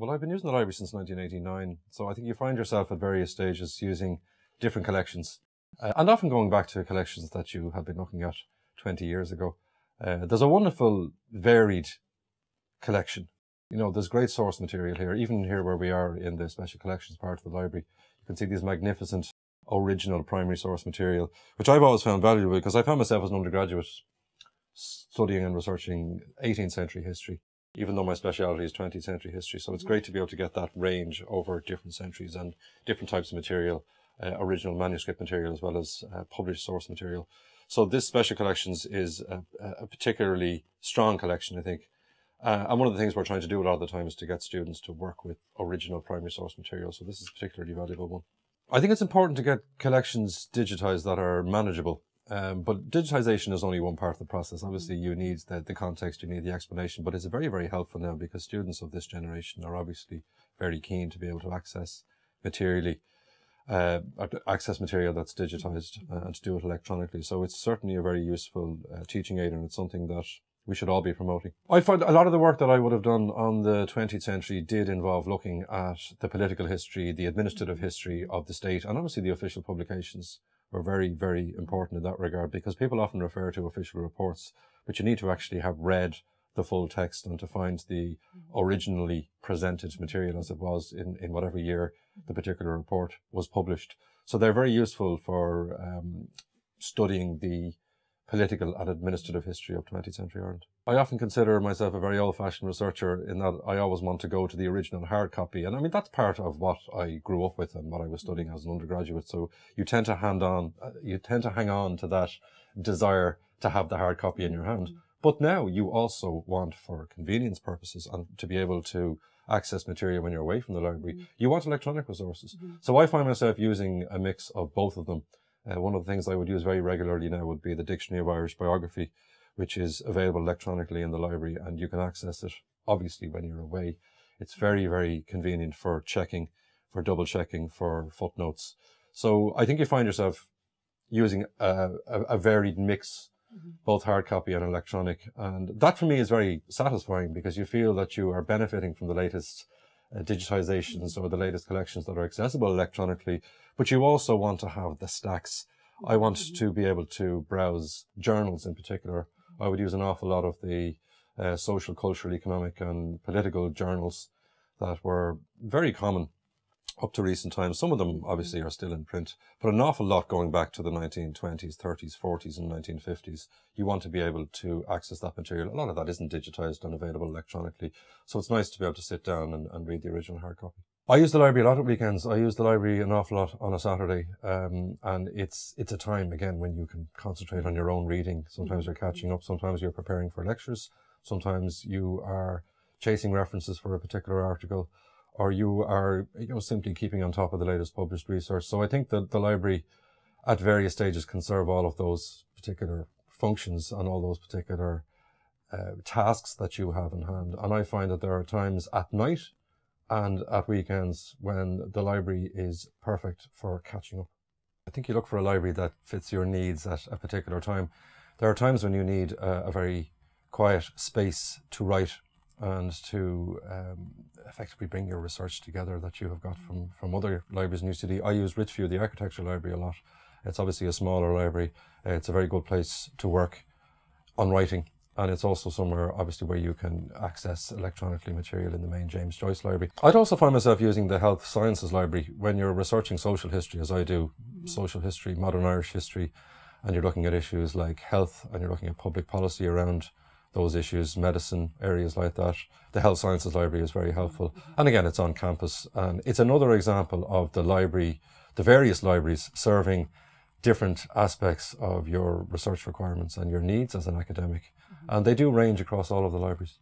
Well, I've been using the library since 1989, so I think you find yourself at various stages using different collections, and often going back to collections that you have been looking at 20 years ago. There's a wonderful, varied collection. You know, there's great source material here, even here where we are in the special collections part of the library. You can see these magnificent original primary source material, which I've always found valuable because I found myself as an undergraduate studying and researching 18th century history, even though my speciality is 20th century history. So it's great to be able to get that range over different centuries and different types of material, original manuscript material as well as published source material. So this special collections is a particularly strong collection, I think. And one of the things we're trying to do a lot of the time is to get students to work with original primary source material. So this is a particularly valuable one. I think it's important to get collections digitized that are manageable. But digitization is only one part of the process. Obviously, you need the context, you need the explanation, but it's very, very helpful now because students of this generation are obviously very keen to be able to access material that's digitized and to do it electronically. So it's certainly a very useful teaching aid, and it's something that we should all be promoting. I find a lot of the work that I would have done on the 20th century did involve looking at the political history, the administrative history of the state, and obviously the official publications were very, very important in that regard, because people often refer to official reports, but you need to actually have read the full text and to find the originally presented material as it was in whatever year the particular report was published. So they're very useful for studying the political and administrative history of 20th century Ireland. I often consider myself a very old-fashioned researcher in that I always want to go to the original hard copy. And I mean, that's part of what I grew up with and what I was studying as an undergraduate. So you tend to hang on to that desire to have the hard copy in your hand. But now you also want, for convenience purposes and to be able to access material when you're away from the library, you want electronic resources. So I find myself using a mix of both of them. One of the things I would use very regularly now would be the Dictionary of Irish Biography, which is available electronically in the library, and you can access it obviously when you're away. It's very, very convenient for checking, for double checking, for footnotes. So I think you find yourself using a varied mix, both hard copy and electronic. And that for me is very satisfying because you feel that you are benefiting from the latest digitizations or the latest collections that are accessible electronically, but you also want to have the stacks. I want to be able to browse journals in particular. I would use an awful lot of the social, cultural, economic and political journals that were very common up to recent times. Some of them obviously are still in print, but an awful lot going back to the 1920s, 30s, 40s and 1950s. You want to be able to access that material. A lot of that isn't digitized and available electronically. So it's nice to be able to sit down and read the original hard copy. I use the library a lot at weekends. I use the library an awful lot on a Saturday. And it's a time, again, when you can concentrate on your own reading. Sometimes you're catching up. Sometimes you're preparing for lectures. Sometimes you are chasing references for a particular article, or you are, simply keeping on top of the latest published research. So I think that the library at various stages can serve all of those particular functions and all those particular tasks that you have in hand. And I find that there are times at night and at weekends when the library is perfect for catching up. I think you look for a library that fits your needs at a particular time. There are times when you need a very quiet space to write and to effectively bring your research together that you have got from other libraries in UCD. I use Richview, the architecture library, a lot. It's obviously a smaller library. It's a very good place to work on writing. And it's also somewhere, obviously, where you can access electronically material in the main James Joyce Library. I'd also find myself using the Health Sciences Library when you're researching social history, as I do, social history, modern Irish history, and you're looking at issues like health, and you're looking at public policy around those issues, medicine, areas like that. The Health Sciences Library is very helpful. And again, it's on campus. And it's another example of the library, the various libraries serving different aspects of your research requirements and your needs as an academic. And they do range across all of the libraries.